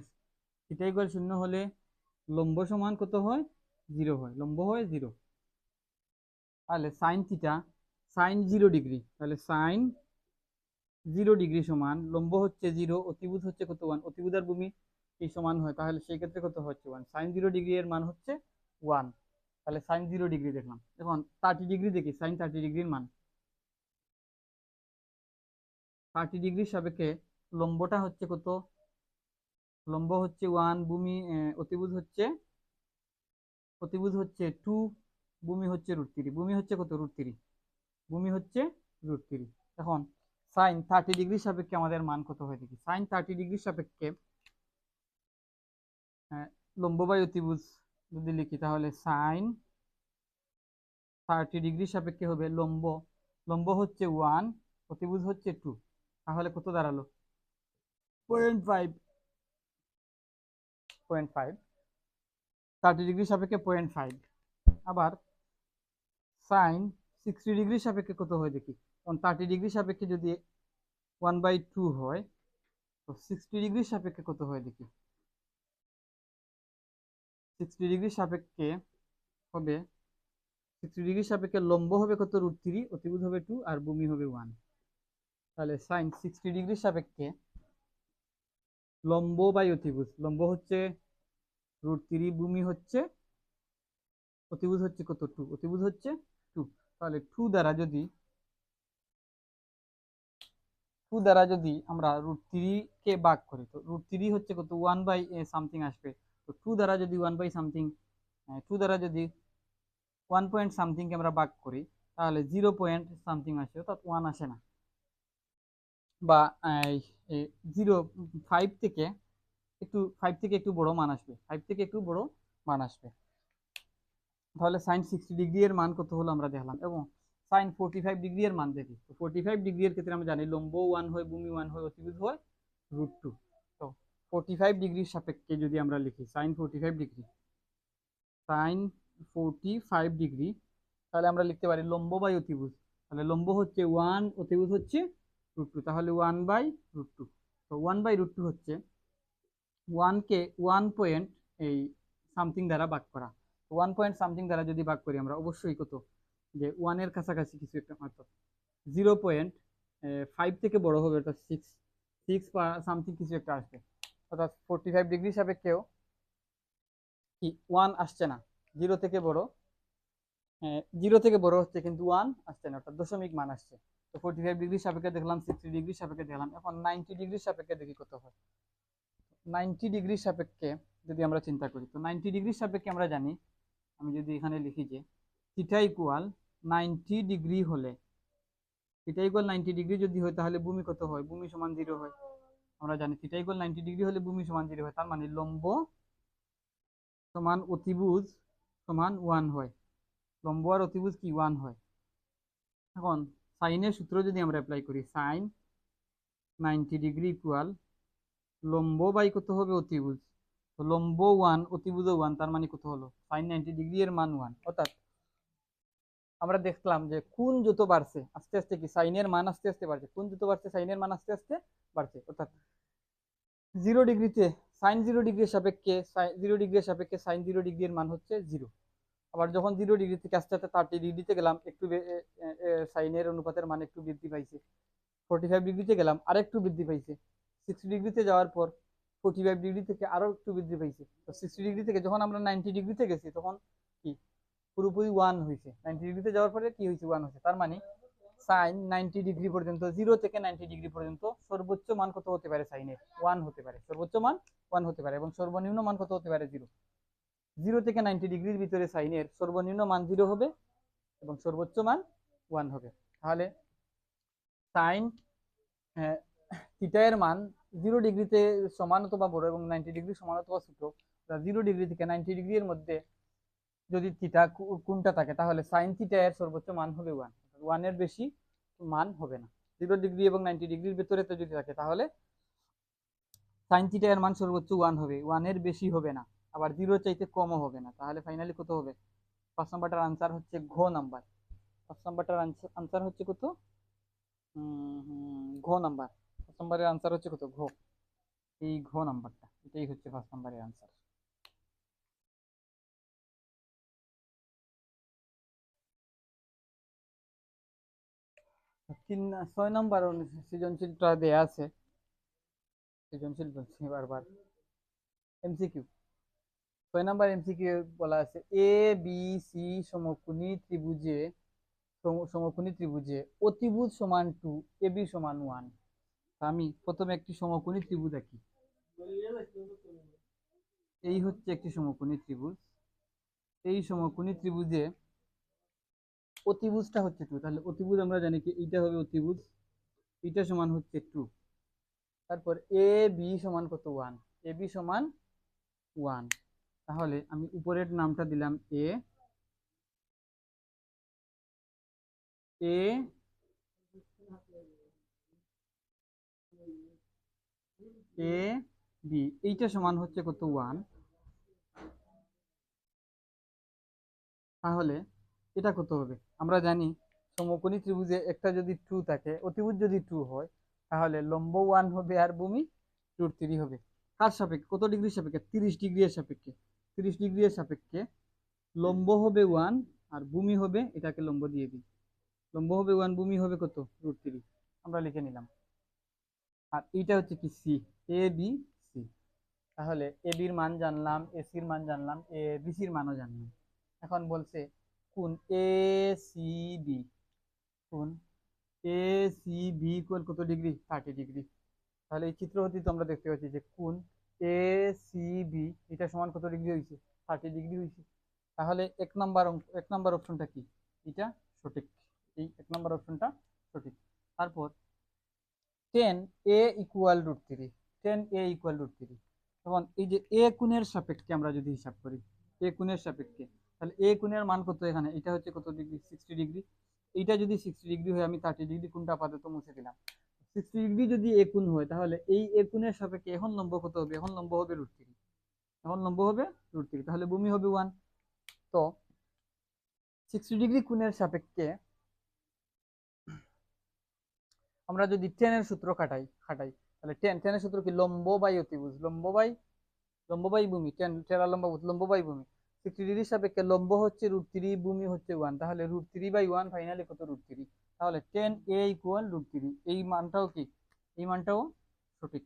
থিটা ইকুয়াল 0 হলে লম্ব সমান কত হয় 0 হয়, লম্ব হয় 0। তাহলে সাইন থিটা সাইন 0 ডিগ্রি, তাহলে সাইন 0 ডিগ্রি সমান লম্ব হচ্ছে 0, অতিভুজ হচ্ছে কত 1, অতিভুজ আর ভূমি এই সমান হয়, তাহলে সেই ক্ষেত্রে কত হচ্ছে 1, সাইন 0 ডিগ্রি এর মান হচ্ছে 1। তাহলে সাইন 0 ডিগ্রি দেখলাম। এখন 30 ডিগ্রি দেখি, সাইন 30 ডিগ্রির মান 30 ডিগ্রির সাপেক্ষে লম্বটা হচ্ছে কত, লম্ব হচ্ছে 1, ভূমি অতিভুজ হচ্ছে 2, ভূমি হচ্ছে রুট 3, ভূমি হচ্ছে কত রুট 3, ভূমি হচ্ছে রুট 3। এখন সাইন 30 ডিগ্রির সাপেক্ষে আমাদের মান কত হয় দেখি, সাইন 30 ডিগ্রির সাপেক্ষে লম্ব বাই অতিভুজ যদি লিখি, তাহলে সাইন 30 ডিগ্রির সাপেক্ষে হবে লম্ব, লম্ব হচ্ছে 1, অতিভুজ হচ্ছে 2, তাহলে কত দাঁড়ালো? 0.5, 0.5, 30 ডিগ্রি সাপেক্ষে 0.5। আবার সাইন 60 ডিগ্রি সাপেক্ষে কত হয় দেখি। 30 ডিগ্রি সাপেক্ষে যদি 1/2 হয়, তো 60 ডিগ্রি সাপেক্ষে কত হয় দেখি। 60 ডিগ্রি সাপেক্ষে হবে, 60 ডিগ্রি সাপেক্ষে লম্ব হবে কত? √3, অতিভুজ হবে 2, আর ভূমি হবে 1। তাহলে সাইন 60 ডিগ্রি সাপেক্ষে লম্ব বাই অতিভুজ, লম্ব হচ্ছে √3, ভূমি হচ্ছে, অতিভুজ হচ্ছে কত? 2, অতিভুজ হচ্ছে 2। তাহলে 2 দ্বারা যদি আমরা √3 কে ভাগ করি, তো √3 হচ্ছে কত? 1/সামথিং আসবে। তো 2 দ্বারা যদি 1/সামথিং, 2 দ্বারা যদি 1 পয়েন্ট সামথিং কে আমরা ভাগ করি, তাহলে 0 পয়েন্ট সামথিং আসে, অর্থাৎ 1 আসে না। বা 5 থেকে একটু বড় মান আসবে, 5 থেকে একটু বড় মান আসবে। তাহলে সাইন 60 ডিগ্রি এর মান কত হলো আমরা দেখলাম, এবং সাইন 45 ডিগ্রি এর মান দেখি। তো 45 ডিগ্রি এর ক্ষেত্রে আমরা জানি লম্ব 1 হয়, ভূমি 1 হয়, অতিভুজ হয় √2। তো 45 ডিগ্রির সাপেক্ষে যদি আমরা লিখি সাইন 45 ডিগ্রি, তাহলে আমরা লিখতে পারি লম্ব বাই অতিভুজ। তাহলে লম্ব হচ্ছে 1, অতিভুজ হচ্ছে √2, তাহলে 1/√2। তো 1/√2 হচ্ছে 1 কে 1 পয়েন্ট এই সামথিং দ্বারা ভাগ করা। 1 পয়েন্ট সামথিং দ্বারা যদি ভাগ করি আমরা, অবশ্যই কত? যে 1 এর কাছাকাছি কিছু একটা, হয়তো 0.5 থেকে বড় হবে, অর্থাৎ 6 বা সামথিং কিছু একটা আসবে। অর্থাৎ 45 ডিগ্রি সাপেক্ষেও কি 1 আসছে না, 0 থেকে বড়, 0 থেকে বড় হচ্ছে কিন্তু 1 আসছে না, অর্থাৎ দশমিক মান আসছে। তো 45 ডিগ্রি সাপেক্ষে দেখলাম, 60 ডিগ্রি সাপেক্ষে দেখলাম, এখন 90 ডিগ্রি সাপেক্ষে দেখি কত হয়। 90 ডিগ্রি সাপেক্ষে যদি আমরা চিন্তা করি, তো 90 ডিগ্রি সাপেক্ষে আমরা জানি, আমি যদি এখানে লিখি যে থিটা ইকুয়াল 90 ডিগ্রি হলে, থিটা ইকুয়াল 90 ডিগ্রি যদি হয়, তাহলে ভূমি কত হয়? ভূমি সমান 0 হয়। আমরা জানি থিটা ইকুয়াল 90 ডিগ্রি হলে ভূমি সমান 0 হয়, তার মানে লম্ব সমান অতিভুজ সমান 1 হয়। লম্ব আর অতিভুজ কি 1 হয়। এখন সাইনের সূত্র যদি আমরা অ্যাপ্লাই করি, সাইন 90 ডিগ্রি ইকুয়াল লম্ব বাই কত হবে? অতিভুজ। তো লম্ব 1, অতিভুজ 1, তার মানে কত হলো? সাইন 90 ডিগ্রি এর মান 1। অর্থাৎ আমরা দেখলাম যে কোণ যত বাড়ছে আস্তে আস্তে কি সাইনের মান আস্তে আস্তে বাড়ছে, কোণ যত বাড়ছে সাইনের মান আস্তে আস্তে বাড়ছে। অর্থাৎ 0 ডিগ্রিতে সাইন 0 ডিগ্রির সাপেক্ষে 0 ডিগ্রির সাপেক্ষে সাইন 0 ডিগ্রি এর মান হচ্ছে 0। আবার যখন 0 ডিগ্রি থেকে আস্তে আস্তে 30 ডিগ্রিতে গেলাম, একটু সাইনের অনুপাতের মান একটু বৃদ্ধি পাইছে। 45 ডিগ্রিতে গেলাম, আরেকটু বৃদ্ধি পাইছে। 60 ডিগ্রিতে যাওয়ার পর 45 ডিগ্রি থেকে আরো একটু বৃদ্ধি পাইছে। তো 60 ডিগ্রি থেকে যখন আমরা 90 ডিগ্রিতে গেছি, তখন কি পুরোপুরি 1 হয়েছে। 90 ডিগ্রিতে যাওয়ার পরে কি হয়েছে? 1 হয়েছে। তার মানে সাইন 90 ডিগ্রি পর্যন্ত, 0 থেকে 90 ডিগ্রি পর্যন্ত সর্বোচ্চ মান কত হতে পারে? সাইনের 1 হতে পারে। সর্বোচ্চ মান 1 হতে পারে, এবং সর্বনিম্ন মান কত হতে পারে? 0। 0 থেকে 90 ডিগ্রির ভিতরে সাইনের সর্বনিম্ন মান 0 হবে, এবং সর্বোচ্চ মান 1 হবে। তাহলে সাইন থিটা এর মান 0 ডিগ্রিতে সমান অথবা বড়, এবং 90 ডিগ্রি সমান অথবা ছোট। 0 ডিগ্রি থেকে 90 ডিগ্রি এর মধ্যে যদি থিটা কোনটা থাকে, তাহলে সাইন থিটা এর সর্বোচ্চ মান হবে 1, 1 এর বেশি মান হবে না। 0 ডিগ্রি এবং 90 ডিগ্রির ভেতরে যদি থাকে, তাহলে সাইন থিটা এর মান সর্বোচ্চ 1 হবে, 1 এর বেশি হবে না, আবার 0 চাইতে কমও হবে না। তাহলে ফাইনালি কত হবে? 5 নাম্বারটার আনসার হচ্ছে ঘ নাম্বার। 5 নাম্বারটার আনসার হচ্ছে কত? ঘ নাম্বার। 5 নাম্বারের আনসার হচ্ছে কত? ঘ। এই ঘ নাম্বারটা, এটাই হচ্ছে 5 নাম্বারের আনসার। 6 নাম্বার সৃজনশীলটা দেয়া আছে। সৃজনশীল বলছি বারবার, এমসিকিউ। 6 নাম্বার এমসিকিউ বলা আছে, এ বি সি সমকোণী ত্রিভুজে অতিভুজ সমান 2, এ বি সমান 1। আমি প্রথমে একটি সমকোণী ত্রিভুজ আঁকি। এই হচ্ছে একটি সমকোণী ত্রিভুজ। এই সমকোণী ত্রিভুজে অতিভুজটা হচ্ছে 2, তাহলে অতিভুজ আমরা জানি কি এইটা হবে অতিভুজ, এইটা সমান হচ্ছে 2। তারপর এ বি সমান কত? 1। এ বি সমান 1। তাহলে আমি উপরের নামটা দিলাম এ, এ এ বি এইটা সমান হচ্ছে কত 1, তাহলে এটা কত হবে? আমরা জানি সমকোণী ত্রিভুজে একটা যদি 2 থাকে, অতিভুজ যদি 2 হয়, তাহলে লম্ব 1 হবে আর ভূমি √3 হবে। কার সাপেক্ষে? কত ডিগ্রির সাপেক্ষে? 30 ডিগ্রি এর সাপেক্ষে। 30 ডিগ্রি এর সাপেক্ষে লম্ব হবে 1 আর ভূমি হবে, এটাকে লম্ব দিয়ে দিই, লম্ব হবে 1, ভূমি হবে কত? √3। আমরা লিখে নিলাম। আর এইটা হচ্ছে কি সি, এ বি সি। তাহলে এ বির মান জানলাম, এ সির মান জানলাম, এ বি সির মানও জানলাম। এখন বলছে কোণ এ সি বি, কোণ এ সি বি ইকুয়াল কত ডিগ্রি? 30 ডিগ্রি। তাহলে এই চিত্র হতে তো আমরা দেখতে পাচ্ছি যে কোণ এ সি বি এটা সমান কত ডিগ্রি হয়েছে? 30 ডিগ্রি হয়েছে। তাহলে এক নাম্বার অপশনটা কি? এটা সঠিক, এই এক নাম্বার অপশনটা সঠিক। তারপর টেন এ ইকুয়াল √3, টেন এ ইকুয়াল √3। তখন এই যে এ কোণের সাপেক্ষে আমরা যদি হিসাব করি, এ কোণের সাপেক্ষে, তাহলে এ কোণের মান কত? এখানে এটা হচ্ছে কত ডিগ্রি? 60 ডিগ্রি। এইটা যদি 60 ডিগ্রি হয়, আমি 30 ডিগ্রি কোণটা আপাতত মুছে দিলাম। 60 ডিগ্রি যদি এ কোণ হয়, তাহলে এই এ কোণের সাপেক্ষে এখন লম্ব কত হবে? এখন লম্ব হবে √3, এখন লম্ব হবে √3, তাহলে ভূমি হবে 1। তো 60 ডিগ্রি কোণের সাপেক্ষে আমরা যদি টেনের সূত্র খাটাই, তাহলে টেনের সূত্র কি? লম্ব বাই অতিভুজ, লম্ব বাই ভূমি, টেরা লম্ব বাই ভূমি। 60 ডিগ্রির সাপেক্ষে লম্ব হচ্ছে √3, ভূমি হচ্ছে 1, তাহলে √3/1 ফাইনালি কত? √3। তাহলে টেন এ ইকুয়াল √3, এই মানটাও কি? এই মানটাও সঠিক।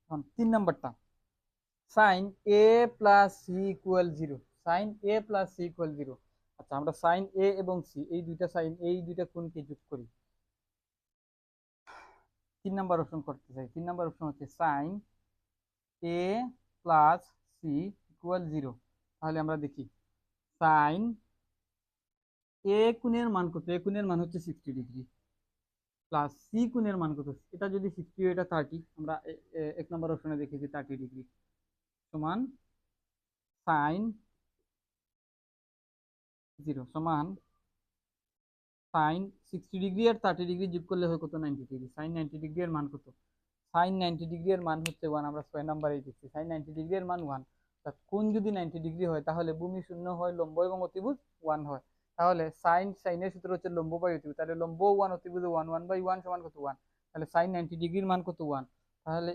এখন 3 নাম্বারটা, সাইন এ প্লাস সি ইকুয়াল 0, সাইন এ প্লাস সি ইকুয়াল 0। আচ্ছা, আমরা সাইন এ এবং সি এই দুইটা সাইন, এই দুইটা কোণকে যোগ করি। 3 নাম্বার অপশন করতে চাই। 3 নাম্বার অপশন হচ্ছে সাইন এ প্লাস সি ইকুয়াল 0। তাহলে আমরা দেখি সাইন এ কোণের মান কত? এ কোণের মান হচ্ছে 60 ডিগ্রি, প্লাস সি কোণের মান কত? এটা যদি 60 হয়, এটা 30, আমরা এক নম্বর অপশনে দেখেছি 30 ডিগ্রি, সমান সাইন 0 সমান সাইন 60 ডিগ্রি আর 30 ডিগ্রি যোগ করলে হয় কত? 90 ডিগ্রি। সাইন 90 ডিগ্রি এর মান কত? সাইন 90 ডিগ্রি এর মান হচ্ছে 1, আমরা 6 নম্বরে দিচ্ছি সাইন 90 ডিগ্রি এর মান 1। কোণ যদি 90 ডিগ্রি হয়, তাহলে ভূমি 0 হয়, লম্ব এবং অতিভুজ 1 হয়। তাহলে সাইনের সূত্র হচ্ছে লম্ব বাই অতিভুজ, তাহলে লম্ব 1, অতিভুজ 1, 1/1 সমান কত? 1। তাহলে সাইন 90 ডিগ্রির মান কত? 1। তাহলে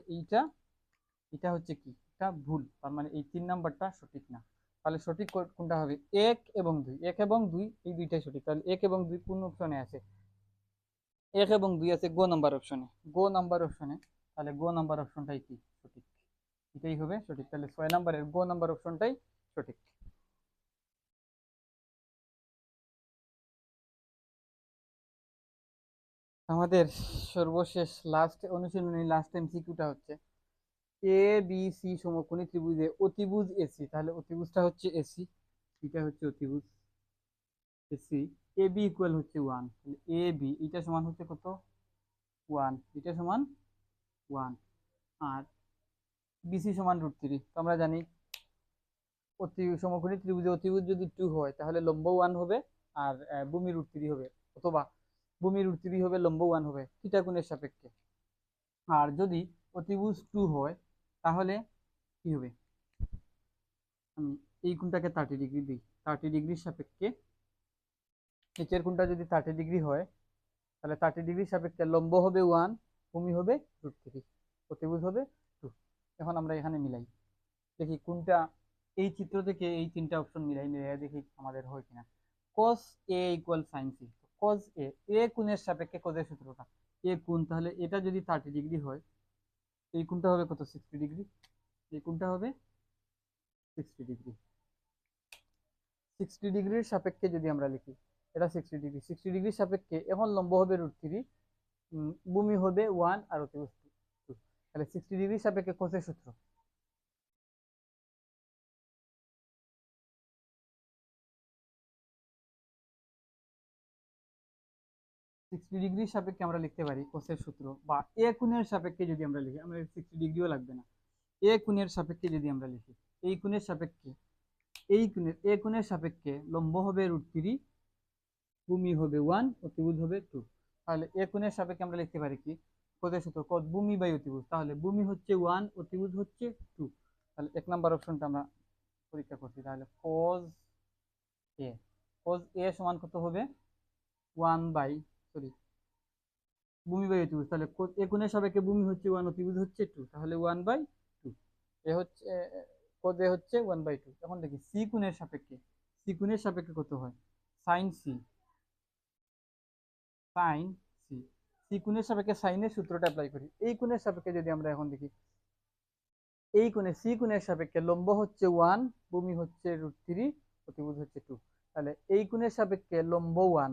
এটা হচ্ছে কি? এটা ভুল, তার মানে এই 3 নাম্বারটা সঠিক না। তাহলে সঠিক কোনটা হবে? 1 এবং 2, 1 এবং 2 এই দুইটাই সঠিক। তাহলে 1 এবং 2 কোন অপশনে আছে? 1 এবং 2 আছে গো নাম্বার অপশনে, গো নাম্বার অপশনে। তাহলে গো নাম্বার অপশনটাই কি? সঠিক, এটাই হবে সঠিক। তাহলে 6 নাম্বারের গো নাম্বার অপশনটাই সঠিক। আমাদের সর্বশেষ লাস্ট অনুশীলনী, লাস্ট এমসিকিউটা হচ্ছে এ বি সি সমকোণী ত্রিভুজে অতিভুজ এসি। তাহলে অতিভুজটা হচ্ছে এসি, এটা হচ্ছে অতিভুজ এসি। এ বি ইকুয়াল হচ্ছে 1, এ বি এটা সমান হচ্ছে কত? 1, এটা সমান 1। আর বিসি সমান √3। তো আমরা জানি সমকোণী ত্রিভুজে অতিভুজ যদি 2 হয়, তাহলে লম্ব 1 হবে আর ভূমি √3 হবে, অথবা ভূমি √3 হবে, লম্ব 1 হবে থিটা কোণের সাপেক্ষে। আর যদি অতিভুজ 2 হয়, তাহলে কি হবে? আমি এই কোণটাকে 30 ডিগ্রি দিই, 30 ডিগ্রির সাপেক্ষে নিচের কোণটা যদি 30 ডিগ্রি হয়, তাহলে 30 ডিগ্রির সাপেক্ষে লম্ব হবে 1, ভূমি হবে √3, অতিভুজ হবে 2। এখন আমরা এখানে মিলাই দেখি কোনটা, এই চিত্র থেকে এই তিনটা অপশন মিলাই দেখি আমাদের হয় কিনা। cos a equal sin c, cos a, এ কোণের সাপেক্ষে cos এর সূত্রটা, এ কোণ, তাহলে এটা যদি 30 ডিগ্রি হয়, এই কোণটা হবে কত? 60 ডিগ্রি, এই কোণটা হবে 60 ডিগ্রি। 60 ডিগ্রির সাপেক্ষে যদি আমরা লিখি, এটা 60 ডিগ্রি, 60 ডিগ্রির সাপেক্ষে এখন লম্ব হবে √3, ভূমি হবে 1 আর অতিভুজ 2। তাহলে 60 ডিগ্রির সাপেক্ষে cos এর সূত্র, 60 ডিগ্রির সাপেক্ষে আমরা লিখতে পারি কোসের সূত্র, বা এ কোণের সাপেক্ষে যদি আমরা লিখি, আমরা 60 ডিগ্রিও লাগবে না, এ কোণের সাপেক্ষে যদি আমরা লিখি, এই কোণের সাপেক্ষে, এ কোণের সাপেক্ষে লম্ব হবে √3, ভূমি হবে 1, অতিভুজ হবে 2। তাহলে এ কোণের সাপেক্ষে আমরা লিখতে পারি কি? কোদের সূত্র কদ ভূমি বাই অতিভুজ, তাহলে ভূমি হচ্ছে 1, অতিভুজ হচ্ছে 2। তাহলে 1 নাম্বার অপশনটা আমরা পরীক্ষা করছি। তাহলে এ কজ এ সমান কত হবে 1 বাই, সরি, ভূমি বাই অতিভুজ, তাহলে এ কোণের সাপেক্ষে ভূমি হচ্ছে 1, অতিভুজ হচ্ছে 2, তাহলে 1/2। এ হচ্ছে কজ এ হচ্ছে 1/2। এখন দেখি সি কোণের সাপেক্ষে, সি কোণের সাপেক্ষে কত হয় sine C, sine C, C কোণের সাপেক্ষে সাইনের সূত্রটা অ্যাপ্লাই করি। এই কোণের সাপেক্ষে যদি আমরা এখন দেখি, এই কোণে সি কোণের সাপেক্ষে লম্ব হচ্ছে 1, ভূমি হচ্ছে √3, অতিভুজ হচ্ছে 2, তাহলে এই কোণের সাপেক্ষে লম্ব 1,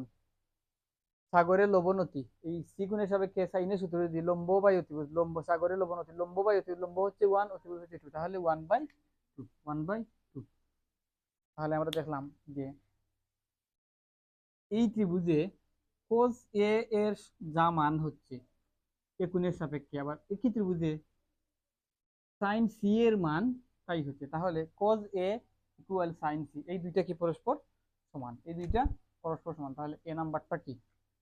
সাগরের লবণতি, এই সি কোণের সাপেক্ষে সাইনের সূত্র যদি লম্ব বাই অতিভুজ, লম্ব সাগরের লবণতি, লম্ব বাই অতিভুজ, লম্ব হচ্ছে 1, অতিভুজ হচ্ছে 2, তাহলে 1/2, 1/2। তাহলে আমরা দেখলাম যে এই ত্রিভুজে কোস এ এর যা মান হচ্ছে এ কোণের সাপেক্ষে, আবার একই ত্রিভুজে সাইন সি এর মান তাই হচ্ছে, তাহলে cos এ ইকুয়াল সাইন সি, এই দুইটা কি পরস্পর সমান, এই দুইটা পরস্পর সমান, তাহলে এ নাম্বারটা কি,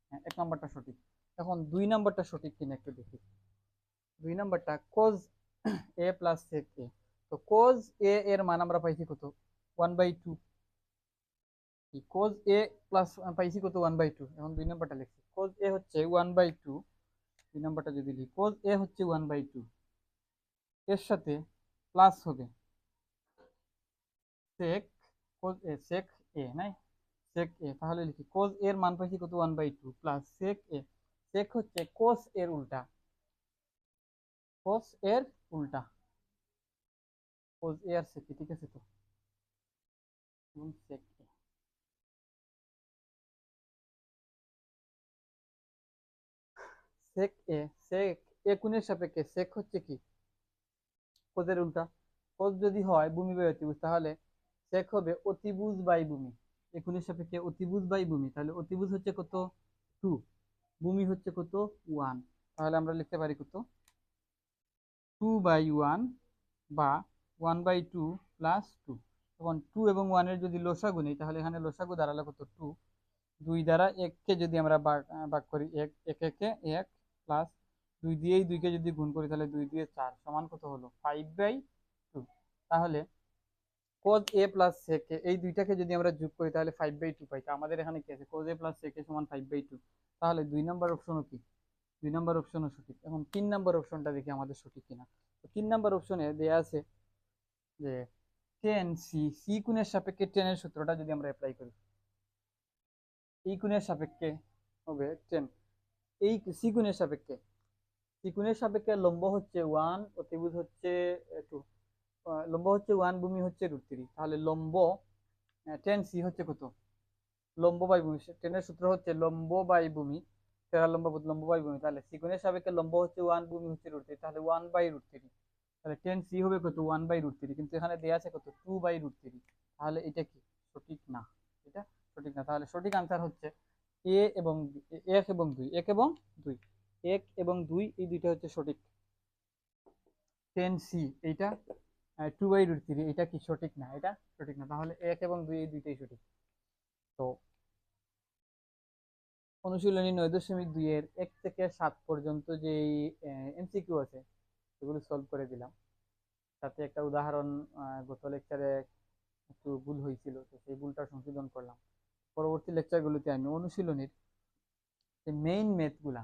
হ্যাঁ 1 নাম্বারটা সঠিক। এখন 2 নাম্বারটা সঠিক কিনা একটু দেখি। 2 নাম্বারটা cos এ প্লাস sec এ, তো cos এ এর মান আমরা পাইছি কত 1/2, cos এ প্লাস পাইছি কত 1/2। এখন 2 নাম্বারটা লিখছি, cos এ হচ্ছে 1/2, 2 নাম্বারটা যদি লিখি cos এ হচ্ছে 1/2, এর সাথে প্লাস হবে sec cos এ, sec এ নাই, sec এ, তাহলে লিখি cos এর মান পাইছি কত 1/2 প্লাস sec এ, sec হচ্ছে cos এর উল্টা, cos এর উল্টা, cos এ আর sec, ঠিক আছে তো, এবং sec এ, sec এ, sec এ কোণের সাপেক্ষে sec হচ্ছে কি cos এর উল্টা, cos যদি হয় ভূমি বাই অতিভুজ, তাহলে sec হবে অতিভুজ বাই ভূমি, এ কোণের সাপেক্ষে অতিভুজ বাই ভূমি, তাহলে অতিভুজ হচ্ছে কত 2, ভূমি হচ্ছে কত 1, তাহলে আমরা লিখতে পারি কত 2/1 বা 1/2 প্লাস 2। তখন 2 এবং 1 এর যদি লসাগু নেই, তাহলে এখানে লসাগু দাঁড়ালো কত 2, 2 দ্বারা 1 কে যদি আমরা ভাগ করি 1, 1 একে 1 প্লাস 2 দিয়ে 2 কে যদি গুণ করি, তাহলে 2 দিয়ে 4 সমান কত হলো 5/2। তাহলে cos a plus sec a, এই দুইটাকে যদি আমরা যোগ করি তাহলে 5/2 পাই। তো আমাদের এখানে কি আছে cos a plus sec a সমান 5/2, তাহলে 2 নাম্বার অপশনও কি, 2 নাম্বার অপশনও সঠিক। এখন 3 নাম্বার অপশনটা দেখি আমাদের সঠিক কিনা। তো 3 নাম্বার অপশনে দেয়া আছে যে tan সি, সি কোণের সাপেক্ষে tan এর সূত্রটা যদি আমরা অ্যাপ্লাই করি, এই কোণের সাপেক্ষে হবে tan, এই সি কোণের সাপেক্ষে, সি কোণের সাপেক্ষে লম্ব হচ্ছে 1, অতিভুজ হচ্ছে 2, লম্ব হচ্ছে 1, ভূমি হচ্ছে √3, তাহলে লম্ব tan সি হচ্ছে কত লম্ব বাই ভূমি, টেনের সূত্র হচ্ছে লম্ব বাই ভূমি, তেরা লম্ব লম্ব বাই ভূমি, তাহলে সিকোণের সাপেক্ষে লম্ব হচ্ছে 1, ভূমি হচ্ছে √3, তাহলে 1/√3, তাহলে টেন সি হবে কত 1/√3, কিন্তু এখানে দেয়া আছে কত 2/√3, তাহলে এটা কি সঠিক না, এটা সঠিক না। তাহলে সঠিক আনসার হচ্ছে এ এবং 1 এবং 2, 1 এবং 2, 1 এবং 2 এই দুইটা হচ্ছে সঠিক। টেন সি এইটা 2/√3, এটা কি সঠিক না, এটা সঠিক না, তাহলে 1 এবং 2 এই দুইটাই সঠিক। তো অনুশীলনী 9.2 এর 1 থেকে 7 পর্যন্ত যে এমসিকিউ আছে সেগুলো সলভ করে দিলাম, সাথে একটা উদাহরণ গত লেকচারে একটু ভুল হয়েছিল, তো সেই ভুলটা সংশোধন করলাম। পরবর্তী লেকচারগুলোতে আমি অনুশীলনীর যে মেইন ম্যাথগুলা,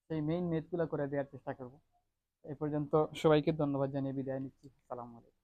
সেই মেইন ম্যাথগুলা করে দেওয়ার চেষ্টা করব। এই পর্যন্ত সবাইকে ধন্যবাদ জানিয়ে বিদায় নিচ্ছি। আসসালামু আলাইকুম।